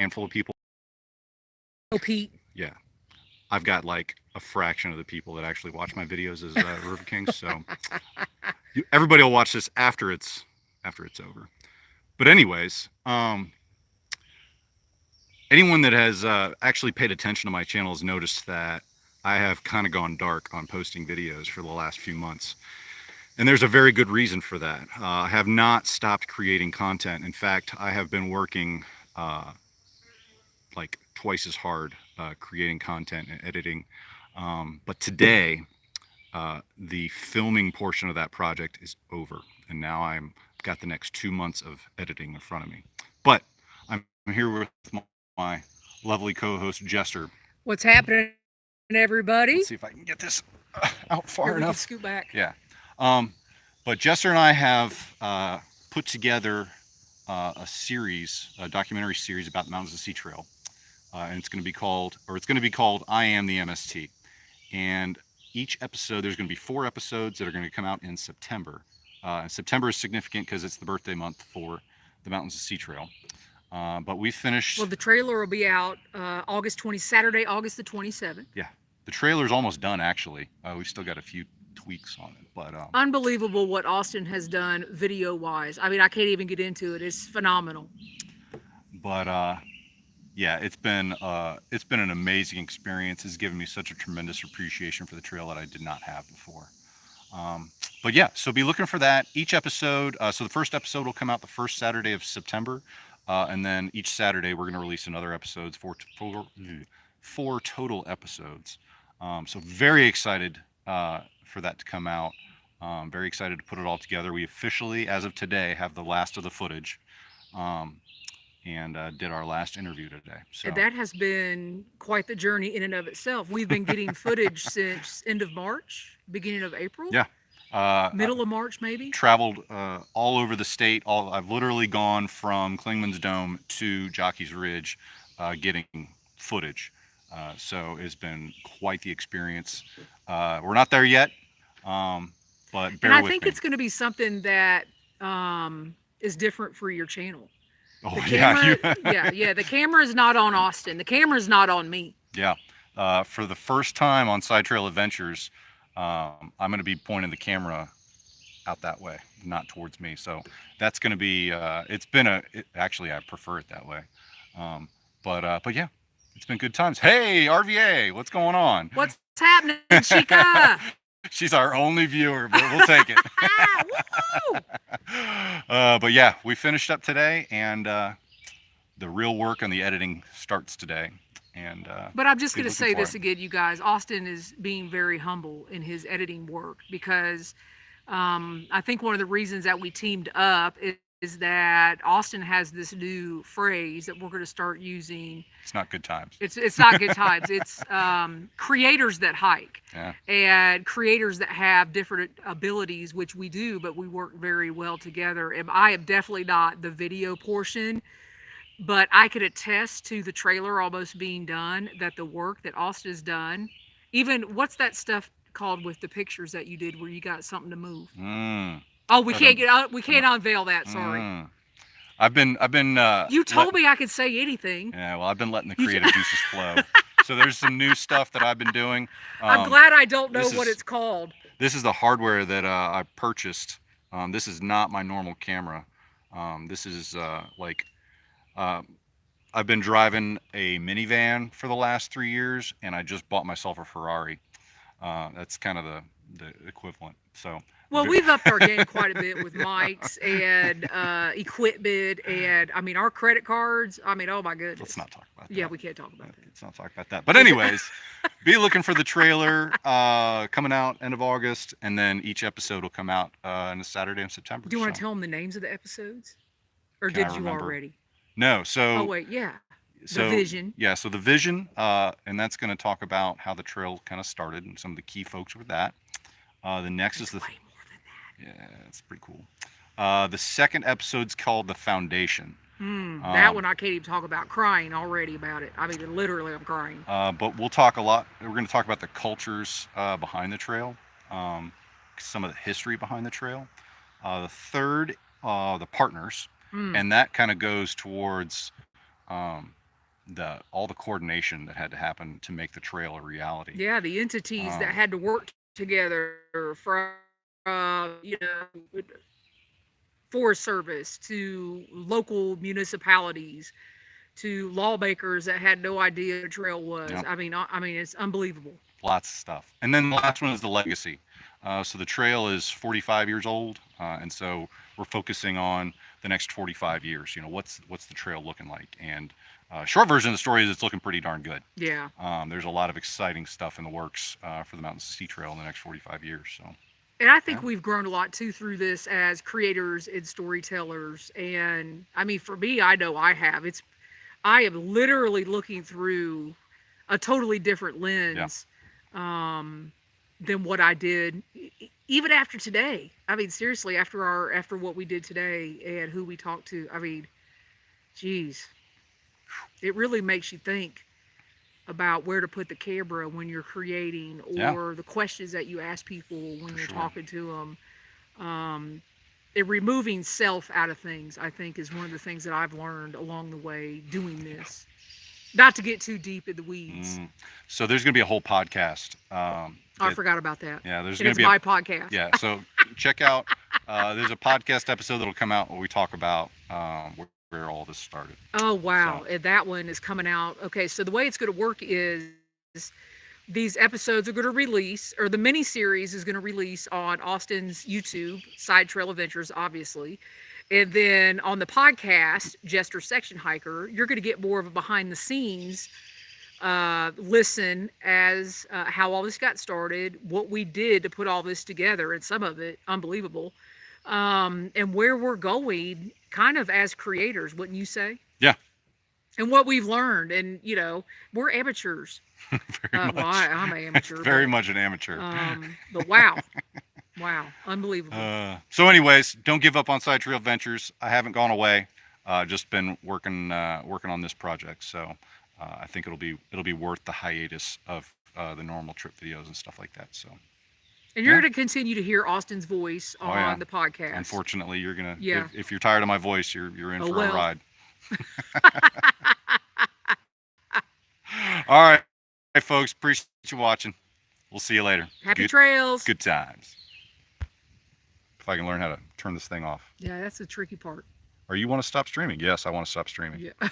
handful of people. Oh, Pete. Yeah, I've got like a fraction of the people that actually watch my videos as River Kings. So everybody will watch this after it's over. But anyways, anyone that has actually paid attention to my channel has noticed that I have kind of gone dark on posting videos for the last few months. And there's a very good reason for that. I have not stopped creating content. In fact, I have been working uh, like twice as hard creating content and editing. But today, the filming portion of that project is over. And now I'm got the next 2 months of editing in front of me. But I'm here with my lovely co-host Jester. What's happening, everybody? Let's see if I can get this out Here, far we can enough. scoot back. Yeah. Um, but Jester and I have put together a documentary series about the Mountains of Sea Trail, and it's going to be called "I Am the MST." And each episode, there's going to be 4 episodes that are going to come out in September. And September is significant because it's the birthday month for the Mountains of Sea Trail. But we Well, finished. the trailer will be out Saturday, August the 27th. Yeah, the trailer's almost done actually. We've still got a few tweaks on it, but Unbelievable what Austin has done video wise. I mean, I can't even get into it. It's phenomenal. but yeah, it's been an amazing experience. It's given me such a tremendous appreciation for the trail that I did not have before. But yeah, so be looking for that each episode. So the first episode will come out the first Saturday of September, and then each Saturday we're going to release another episodes, four total episodes. So very excited for that to come out. Very excited to put it all together. We officially, as of today, have the last of the footage. Um, and did our last interview today. So And that has been quite the journey in and of itself. We've been getting footage since end of March, beginning of April, yeah, middle of March, maybe. traveled all over the state. I've literally gone from Klingman's Dome to Jockey's Ridge, getting footage. So it's been quite the experience. We're not there yet, but And bear I with think me. it's going to be something that is different for your channel. Oh The yeah, camera, yeah. The camera is not on Austin. The camera is not on me. yeah. For the first time on Side Trail Adventures, I'm going to be pointing the camera out that way, not towards me. So that's going to be. Actually, I prefer it that way. But yeah, it's been good times. Hey, RVA, what's going on? What's happening, Chica? She's our only viewer, but we'll take it. Woohoo! But yeah, we finished up today, and the real work on the editing starts today. And But I'm just be going to looking say for this it. again, you guys. Austin is being very humble in his editing work because I think one of the reasons that we teamed up is that Austin has this new phrase that we're going to start using. It's not good times. It's not good times. It's creators that hike Yeah. and creators that have different abilities, which we do, but we work very well together. And I am definitely not the video portion, but I could attest to the trailer almost being done, that the work that Austin has done, even what's that stuff called with the pictures that you did where you got something to move? Mm. Oh, we can't Um, get out. We can't unveil that. Sorry. mm. I've been You told me I could say anything. yeah, well, I've been letting the You creative juices flow. So there's some new stuff that I've been doing. I'm Um, glad I don't know this what is it's called. this is the hardware that I purchased. This is not my normal camera. This is uh, I've been driving a minivan for the last 3 years, and I just bought myself a Ferrari. That's kind of the equivalent. So Well, we've upped our game quite a bit with mics and equipment, and I mean our credit cards. I mean, oh my let's goodness. not talk about Yeah, that. we can't talk about that. Let's not talk about that. But anyways, be looking for the trailer coming out end of August, and then each episode will come out on a Saturday in September. Do you want So to tell them the names of the episodes, or can I did you remember? already? No. Oh So wait, yeah, the so vision. yeah. So the vision, and that's going to talk about how the trail kind of started and some of the key folks with that. The next is It's the way more than yeah, it's pretty cool. The second episode's called the Foundation. that. That Um, one I can't even talk about. Crying already about it. I mean, literally, I'm crying. but we'll talk a lot. We're going to talk about the cultures behind the trail, um, some of the history behind the trail. The third, the partners, Mm. and that kind of goes towards all the coordination that had to happen to make the trail a reality. Yeah, the entities that Um, had to work together from, you know, Forest Service to local municipalities to lawmakers that had no idea what a trail was. yeah, I mean, it's unbelievable. lots of stuff. And then the last one is the legacy. So the trail is 45 years old, and so we're focusing on the next 45 years. You know, what's the trail looking like? And short version of the story is it's looking pretty darn good. Yeah. There's a lot of exciting stuff in the works for the Mountain Sea Trail in the next 45 years. So And I think yeah, we've grown a lot too through this as creators and storytellers. And I mean, for me, I know I have. I am literally looking through a totally different yeah, lens um, than what I did even after today. I mean, seriously, after what we did today and who we talked to. I mean, geez, it really makes you think about where to put the camera when you're creating, yeah, or the questions that you ask people when for you're sure. talking to them. And removing self out of things, I think, is one of the things that I've learned along the way doing this. Not to get too deep in the weeds. Mm. So there's going to be a whole podcast. I forgot about that. Yeah, there's And going it's to be a my podcast. yeah. So check out. There's a podcast episode that'll come out where we talk about where all this started. Oh, wow. So And that one is coming out. Okay, so the way it's going to work is these episodes are going to release, or the mini series is going to release on Austin's YouTube, Side Trail Adventures, obviously. And then on the podcast, Jester Section Hiker, you're going to get more of a behind the scenes listen as how all this got started, what we did to put all this together, and some of it unbelievable, and where we're going kind of as creators, wouldn't you say? yeah, And what we've learned. And, you know, we're amateurs. very Well, much. I'm an amateur, Very much an amateur. but wow, wow, unbelievable. So, anyways, don't give up on Side Trail Adventures. I haven't gone away. Just been working on this project. So I think it'll be worth the hiatus of the normal trip videos and stuff like that. So And you're yeah. going to continue to hear Austin's voice Oh yeah. on the podcast. Unfortunately, you're gonna Yeah. if you're tired of my voice, you're in Oh, for a well. ride. All right, folks. Appreciate you watching. We'll see you later. Happy Good, trails. good times. If I can learn how to turn this thing off. Yeah, that's the tricky part. Or you want to stop streaming? Yes, I want to stop streaming. Yeah.